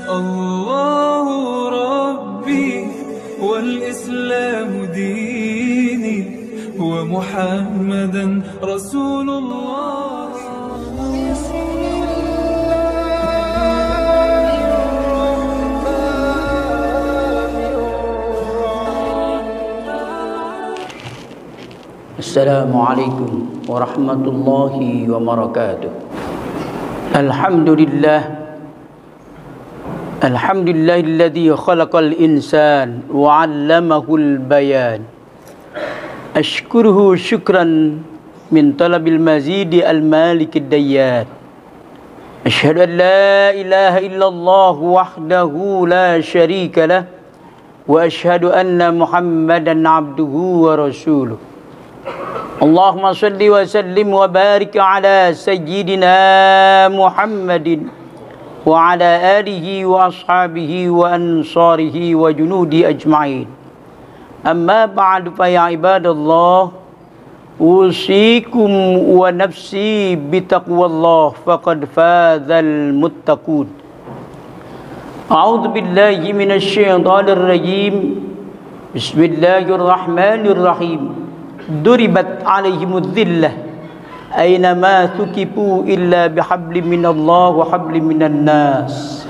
الله ربي والإسلام ديني ومحمدا رسول الله. Assalamualaikum warahmatullahi wabarakatuh. Alhamdulillahilladzi khalaqal insan wa 'allamahul bayan. Ashkuruhu syukran min talabil mazidi al-malikid dayyan. Asyhadu an la ilaha illallah wahdahu la syarika lah wa asyhadu anna Muhammadan 'abduhu wa rasuluh. Allahumma salli wa sallim wa barik ala sayyidina Muhammadin wa ala alihi wa ashabihi wa ansarihi wa junudi ajma'in. Amma ba'du fa ya ibadallah, usikum wa nafsi bitaqwallah faqad fazal muttaqun. A'udzu billahi minasy syaithanir rajim. Bismillahirrahmanirrahim. Duribat alaihimudz dhillah aynama thukifu illa bihablim minallah wa hablim minan nas.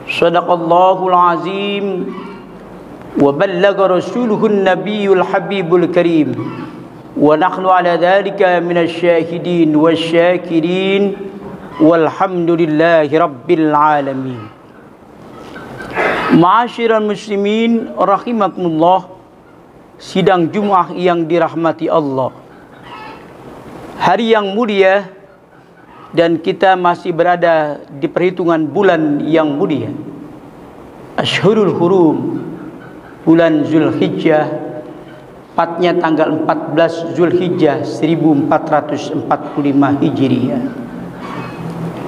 Shadaqallahul azim wa ballagha rasuluhun nabiyyul habibul karim wa nahnu ala dhalika minasy syahidin wasyakirin walhamdulillahi rabbil alamin. Ma'asyiral muslimin rahimakumullah, sidang Jumat yang dirahmati Allah, hari yang mulia, dan kita masih berada di perhitungan bulan yang mulia, Ashhurul Hurum, bulan Zulhijjah, tepatnya tanggal 14 Zulhijjah 1445 Hijriah.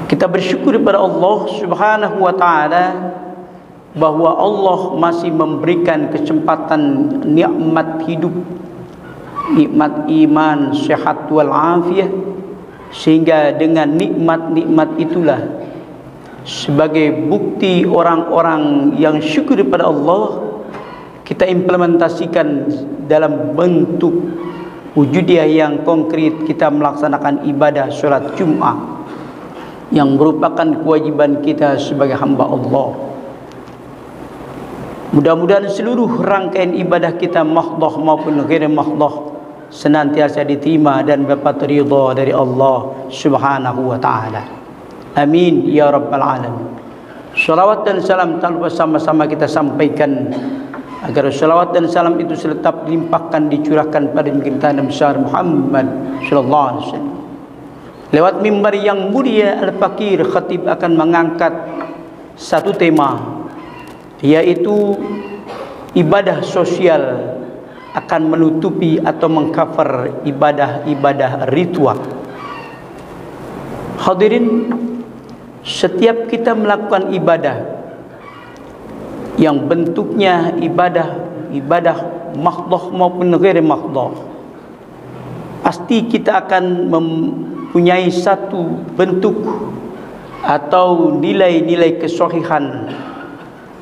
Kita bersyukur kepada Allah Subhanahu wa taala bahwa Allah masih memberikan kesempatan nikmat hidup, nikmat iman, sehat wal afiyah, sehingga dengan nikmat-nikmat itulah sebagai bukti orang-orang yang syukur kepada Allah, kita implementasikan dalam bentuk wujudiah yang konkret. Kita melaksanakan ibadah sholat Jumat yang merupakan kewajiban kita sebagai hamba Allah. Mudah-mudahan seluruh rangkaian ibadah kita mahdhah maupun ghair mahdhah senantiasa diterima dan dapat ridha dari Allah Subhanahu wa taala. Amin ya rabbal alamin. Shalawat dan salam tanpa sama-sama kita sampaikan agar shalawat dan salam itu tetap dilimpahkan, dicurahkan pada kita Nabi besar Muhammad sallallahu alaihi wasallam. Lewat mimbar yang mulia, Al-Fakir Khatib akan mengangkat satu tema, yaitu ibadah sosial akan menutupi atau mengcover ibadah-ibadah ritual. Hadirin, setiap kita melakukan ibadah yang bentuknya ibadah mahdhah maupun ghair mahdhah, pasti kita akan mempunyai satu bentuk atau nilai-nilai kesohihan,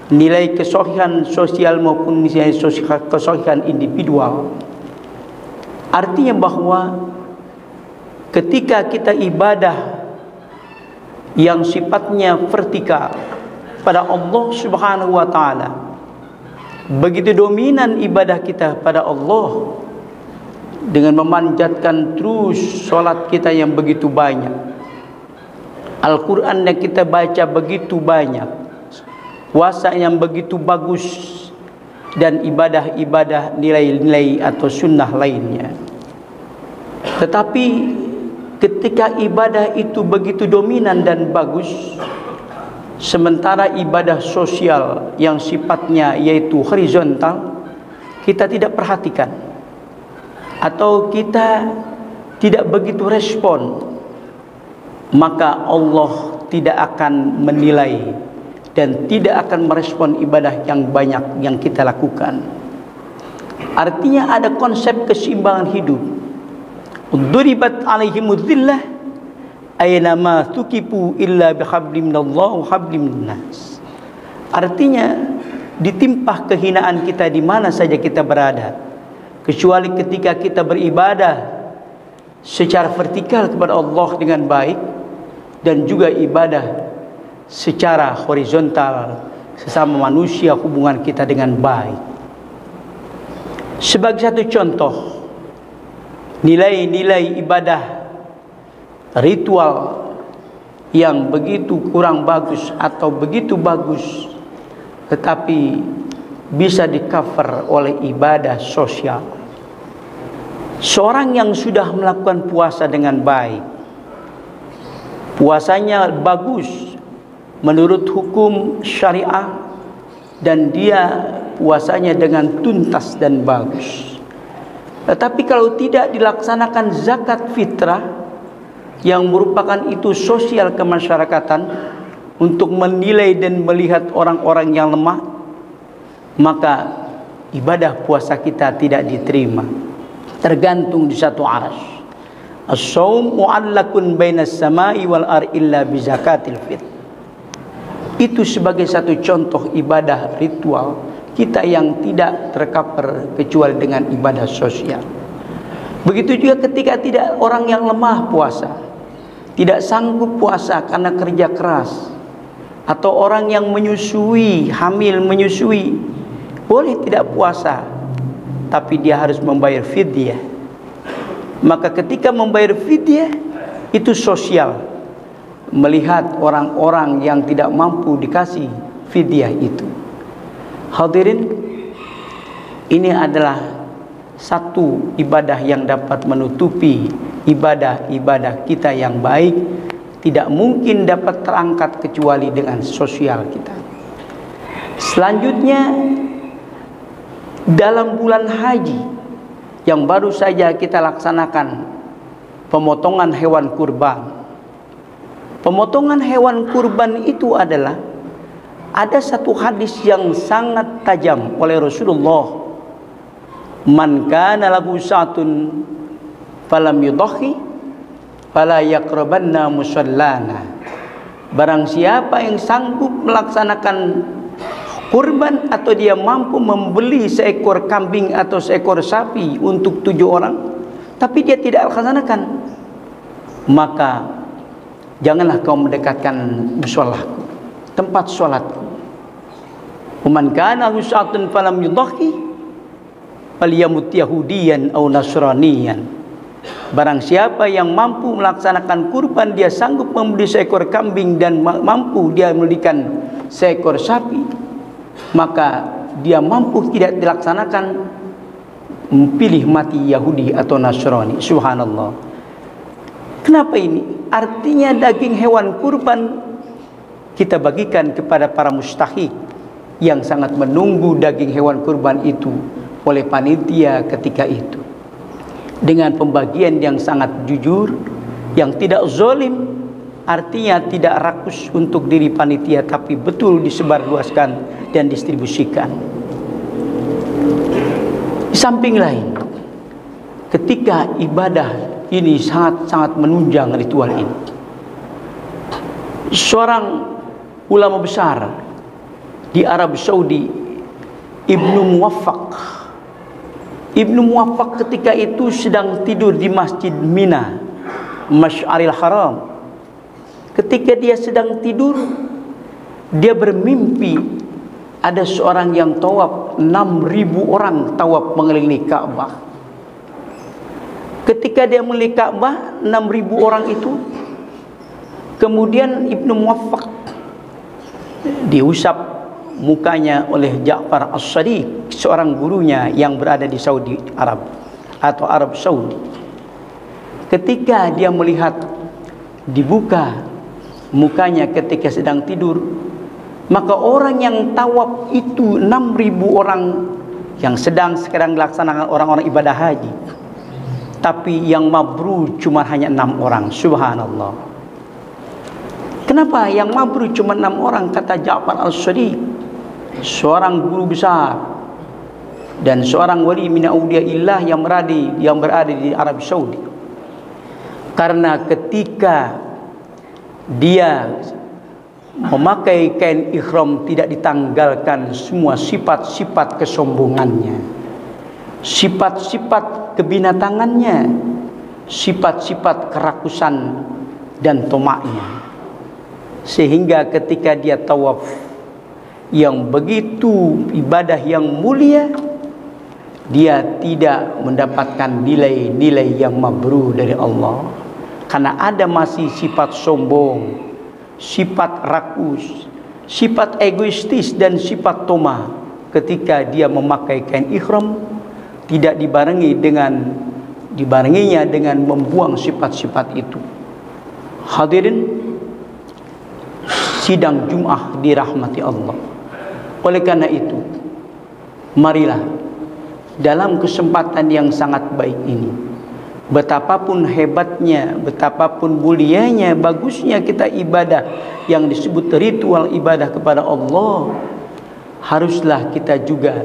nilai kesohihan sosial maupun nilai kesohihan individual. Artinya bahwa ketika kita ibadah yang sifatnya vertikal pada Allah Subhanahu wa taala, begitu dominan ibadah kita pada Allah dengan memanjatkan terus salat kita yang begitu banyak, Al-Quran yang kita baca begitu banyak, puasa yang begitu bagus, dan ibadah-ibadah nilai-nilai atau sunnah lainnya. Tetapi ketika ibadah itu begitu dominan dan bagus, sementara ibadah sosial yang sifatnya yaitu horizontal kita tidak perhatikan, atau kita tidak begitu respon, maka Allah tidak akan menilai dan tidak akan merespon ibadah yang banyak yang kita lakukan. Artinya ada konsep keseimbangan hidup. Duribat alaihimudz dhillah aynama tukipu illa bihablim minallah wa hablim minnas. Artinya ditimpah kehinaan kita di mana saja kita berada, kecuali ketika kita beribadah secara vertikal kepada Allah dengan baik, dan juga ibadah secara horizontal sesama manusia, hubungan kita dengan baik. Sebagai satu contoh, nilai-nilai ibadah ritual yang begitu kurang bagus atau begitu bagus tetapi bisa di-cover oleh ibadah sosial. Seorang yang sudah melakukan puasa dengan baik, puasanya bagus menurut hukum syariah, dan dia puasanya dengan tuntas dan bagus. Tetapi kalau tidak dilaksanakan zakat fitrah yang merupakan itu sosial kemasyarakatan untuk menilai dan melihat orang-orang yang lemah, maka ibadah puasa kita tidak diterima, tergantung di satu aras. As-shaum mu'allakun bainas samai wal ar illa bi zakatil fitr. Itu sebagai satu contoh ibadah ritual kita yang tidak tercover kecuali dengan ibadah sosial. Begitu juga ketika tidak orang yang lemah puasa, tidak sanggup puasa karena kerja keras, atau orang yang menyusui, hamil menyusui, boleh tidak puasa, tapi dia harus membayar fidyah. Maka ketika membayar fidyah itu sosial, melihat orang-orang yang tidak mampu dikasih fidyah itu. Hadirin, ini adalah satu ibadah yang dapat menutupi ibadah-ibadah kita yang baik, tidak mungkin dapat terangkat kecuali dengan sosial kita. Selanjutnya, dalam bulan haji yang baru saja kita laksanakan pemotongan hewan kurban. Pemotongan hewan kurban itu adalah, ada satu hadis yang sangat tajam oleh Rasulullah. Man kana lahu sa'atun falam yudhi fala yaqrabanna musallana. Barang siapa yang sanggup melaksanakan kurban atau dia mampu membeli seekor kambing atau seekor sapi untuk 7 orang, tapi dia tidak laksanakan, maka janganlah kau mendekatkan mushollaku, tempat sholatku. Man kana lahu sa'atun falam yudhi falyamut yahudiyan aw nasraniyan. Barang siapa yang mampu melaksanakan kurban, dia sanggup membeli seekor kambing dan mampu dia membelikan seekor sapi, maka dia mampu tidak dilaksanakan, pilih mati Yahudi atau Nasrani. Subhanallah. Kenapa ini? Artinya daging hewan kurban kita bagikan kepada para mustahik yang sangat menunggu daging hewan kurban itu oleh panitia ketika itu, dengan pembagian yang sangat jujur, yang tidak zalim. Artinya tidak rakus untuk diri panitia, tapi betul disebarluaskan dan distribusikan. Di samping lain, ketika ibadah ini sangat-sangat menunjang ritual ini, seorang ulama besar di Arab Saudi, Ibnu Muwaffaq ketika itu sedang tidur di Masjid Mina, Masy'aril Haram. Ketika dia sedang tidur, dia bermimpi ada seorang yang tawaf, 6.000 orang tawaf mengelilingi Ka'bah. Ketika dia melihat Ka'bah, 6.000 orang itu, kemudian Ibnu Muwaffaq diusap mukanya oleh Ja'far As-Sadiq, seorang gurunya yang berada di Saudi Arab atau Arab Saudi. Ketika dia melihat dibuka mukanya ketika sedang tidur, maka orang yang tawaf itu 6.000 orang yang sekarang dilaksanakan orang-orang ibadah haji, tapi yang mabrur cuma hanya 6 orang. Subhanallah. Kenapa yang mabrur cuma 6 orang? Kata Ja'far As-Sadiq, seorang guru besar dan seorang wali min auliyaillah yang berada di Arab Saudi. Karena ketika dia memakai kain ihram tidak ditanggalkan semua sifat-sifat kesombongannya, sifat-sifat kebinatangannya, sifat-sifat kerakusan dan tomaknya. Sehingga ketika dia tawaf yang begitu ibadah yang mulia, dia tidak mendapatkan nilai-nilai yang mabrur dari Allah, karena ada masih sifat sombong, sifat rakus, sifat egoistis dan sifat toma ketika dia memakai kain ihram, tidak dibarenginya dengan membuang sifat-sifat itu. Hadirin sidang Jumat dirahmati Allah. Oleh karena itu, marilah dalam kesempatan yang sangat baik ini, betapapun hebatnya, betapapun mulianya, bagusnya kita ibadah yang disebut ritual ibadah kepada Allah, haruslah kita juga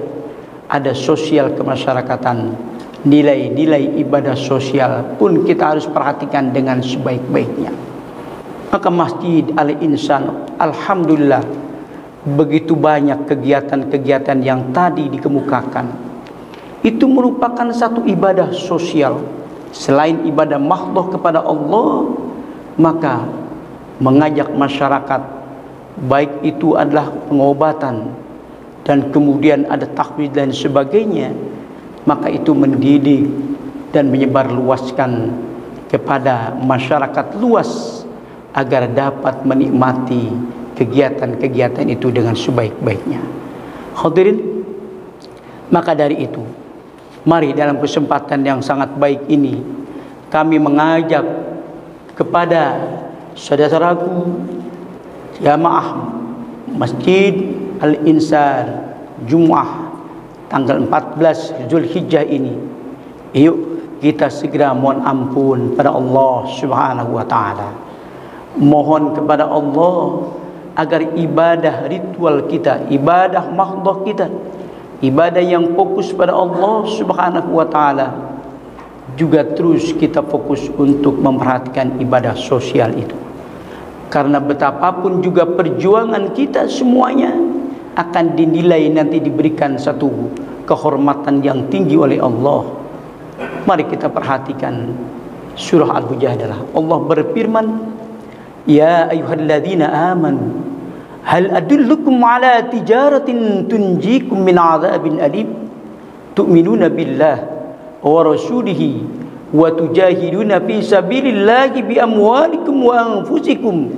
ada sosial kemasyarakatan, nilai-nilai ibadah sosial pun kita harus perhatikan dengan sebaik-baiknya. Maka Masjid Al-Insan, alhamdulillah, begitu banyak kegiatan-kegiatan yang tadi dikemukakan. Itu merupakan satu ibadah sosial. Selain ibadah mahdhah kepada Allah, maka mengajak masyarakat, baik itu adalah pengobatan dan kemudian ada takbir dan sebagainya, maka itu mendidik dan menyebarluaskan kepada masyarakat luas agar dapat menikmati kegiatan-kegiatan itu dengan sebaik-baiknya. Hadirin, maka dari itu, mari dalam kesempatan yang sangat baik ini kami mengajak kepada saudaraku jamaah Masjid Al-Insan Jumat tanggal 14 Zulhijjah ini, yuk kita segera mohon ampun pada Allah Subhanahu wa taala. Mohon kepada Allah agar ibadah ritual kita, ibadah mahdhah kita, ibadah yang fokus pada Allah Subhanahu wa taala, juga terus kita fokus untuk memperhatikan ibadah sosial itu. Karena betapapun juga perjuangan kita semuanya akan dinilai nanti diberikan satu kehormatan yang tinggi oleh Allah. Mari kita perhatikan surah Al-Mujadalah. Allah berfirman, "Ya ayyuhalladzina amanu hal adullukum ala tijaratin tunjikum min adzabin alim tu'minuna billah wa rasulihi wa tujahiduna fi sabilillahi bi amwalikum wa anfusikum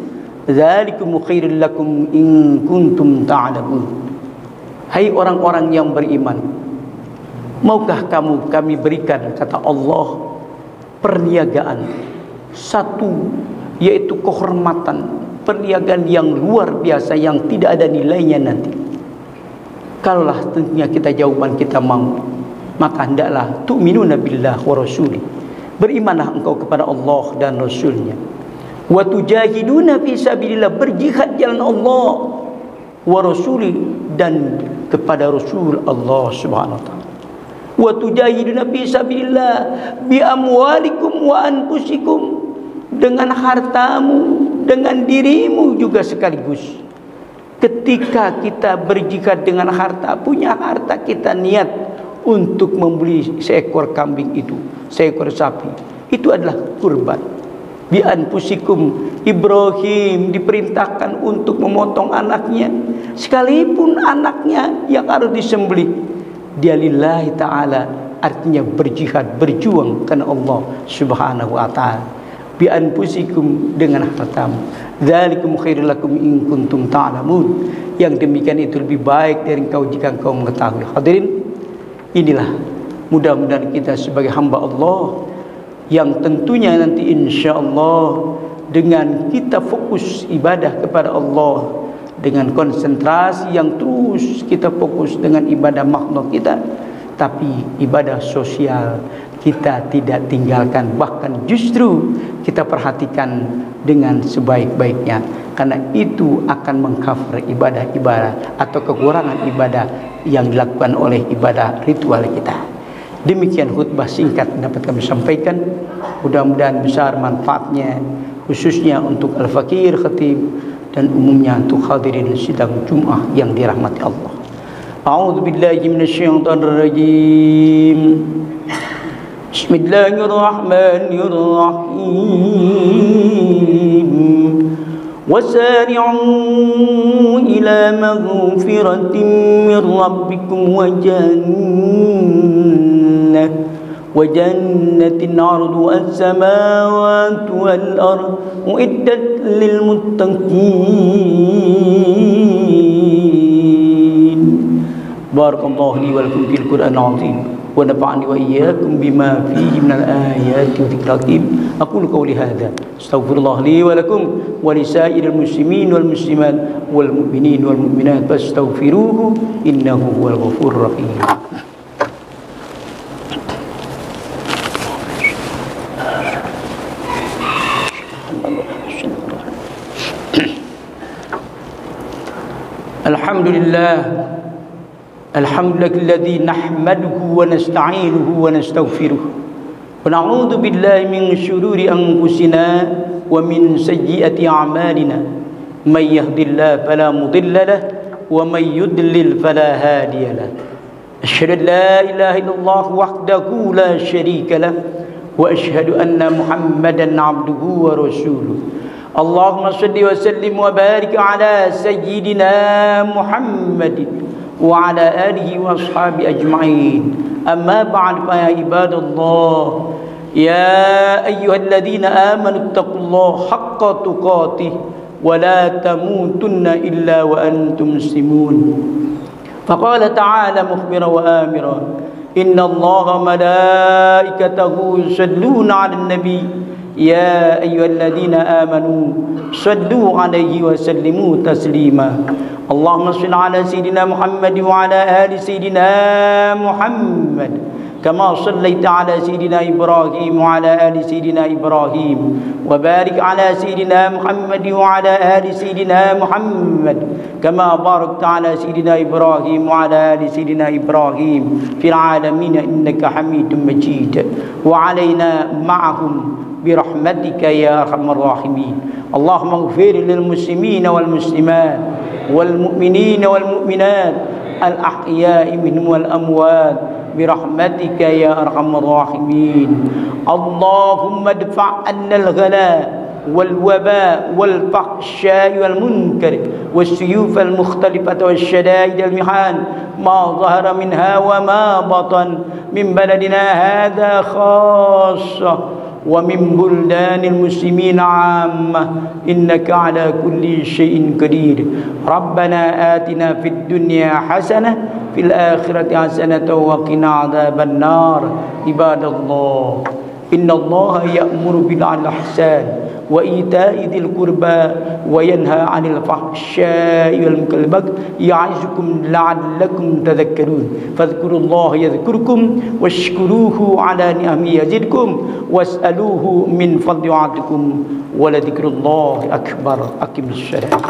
dzalikum khairul lakum in kuntum ta'lamun." Hai orang-orang yang beriman, maukah kami berikan, kata Allah, perniagaan satu, yaitu kehormatan, perniagaan yang luar biasa yang tidak ada nilainya nanti. Kalaulah tentunya jawaban kita mau, maka hendaklah tu'minuna billah wa rasuli, berimanlah engkau kepada Allah dan Rasulnya, wa tujahiduna fi sabilillah, berjihad jalan Allah, wa rasuli, dan kepada Rasul Allah Subhanahu wa taala, wa tujahiduna fi sabilillah bi amwalikum wa anfusikum, dengan hartamu, dengan dirimu juga sekaligus. Ketika kita berjihad dengan harta, punya harta, kita niat untuk membeli seekor kambing itu, seekor sapi, itu adalah kurban. Bi anfusikum, Ibrahim diperintahkan untuk memotong anaknya, sekalipun anaknya yang harus disembelih, dia lillahi ta'ala, artinya berjihad, berjuang karena Allah Subhanahu wa ta'ala. Bi anfusikum, dengan hartamu, dzalikum khairul lakum in kuntum ta'lamun, yang demikian itu lebih baik dari engkau jika engkau mengetahui. Hadirin, inilah mudah-mudahan kita sebagai hamba Allah yang tentunya nanti insyaallah dengan kita fokus ibadah kepada Allah, dengan konsentrasi yang terus kita fokus dengan ibadah mahdhah kita, tapi ibadah sosial kita tidak tinggalkan, bahkan justru kita perhatikan dengan sebaik-baiknya, karena itu akan mengcover ibadah-ibadah atau kekurangan ibadah yang dilakukan oleh ibadah ritual kita. Demikian khutbah singkat dapat kami sampaikan, mudah-mudahan besar manfaatnya, khususnya untuk Al-Fakir Khatib dan umumnya untuk hadirin sidang Jumat yang dirahmati Allah. A'udzubillahi minasyaitonirrajim. Bismillahirrahmanirrahim. وسارعوا إلى مغفرة من ربكم وجنة عرضها السماوات والأرض أعدت للمتقين. بارك الله لي ولكم في القرآن العظيم ونفعني وإياكم بما فيه من الآيات والذكر الحكيم. أقول قولي هذا أستغفر الله لي ولكم ولسائر المسلمين والمسلمات والمؤمنين والمؤمنات فاستغفروه إنه هو الغفور الرحيم. الحمد لله الذي نحمده ونستعينه ونستغفره ونعوذ بالله من شرور أنفسنا ومن سيئات أعمالنا. من يهد الله فلا مضل له ومن يضلل فلا هادي له. أشهد أن لا إله إلا الله وحده لا شريك له وأشهد أن محمدا عبده ورسوله. اللهم صل وسلم وبارك على سيدنا محمد وعلى آله وأصحابه أجمعين. أما بعد فيا عباد الله يا أيها الذين آمنوا اتقوا الله حق تقاته ولا تموتن إلا وأنتم مسلمون. فقال تعالى مخبرا وآمرا إن الله وملائكته يصلون على النبي يا أيها الذين آمنوا صلوا عليه وسلموا تسليما. اللهم صل على سيدنا محمد وعلى آل سيدنا محمد كما صليت على سيدنا إبراهيم وعلى آل سيدنا إبراهيم وبارك على سيدنا محمد وعلى آل سيدنا محمد كما باركت على سيدنا إبراهيم وعلى آل سيدنا إبراهيم في العالمين إنك حميد مجيد. وعلينا معهم برحمتك يا أرحم الراحمين. اللهم اغفر للمسلمين والمسلمات والمؤمنين والمؤمنات الأحياء منهم والأموات برحمتك يا أرحم الراحمين. اللهم ادفع عنا الغلاء والوباء والفحشاء والمنكر والسيوف المختلفة والشدائد المحان ما ظهر منها وما بطن من بلدنا هذا خاصة ومن بلدان المسلمين عامة إنك على كل شيء قدير. ربنا آتنا في الدنيا حسنة في الآخرة حسنة وقنا عذاب النار. عباد الله إن الله يأمر بالعدل والإحسان وإيتاء ذي القربى وينهى عن الفحشاء والمنكر والبغي يعظكم لعلكم تذكرون. فاذكروا الله يذكركم واشكروه على نعمه يزدكم واسألوه من فضل عندكم ولذكر الله أكبر. أقم الصلاة.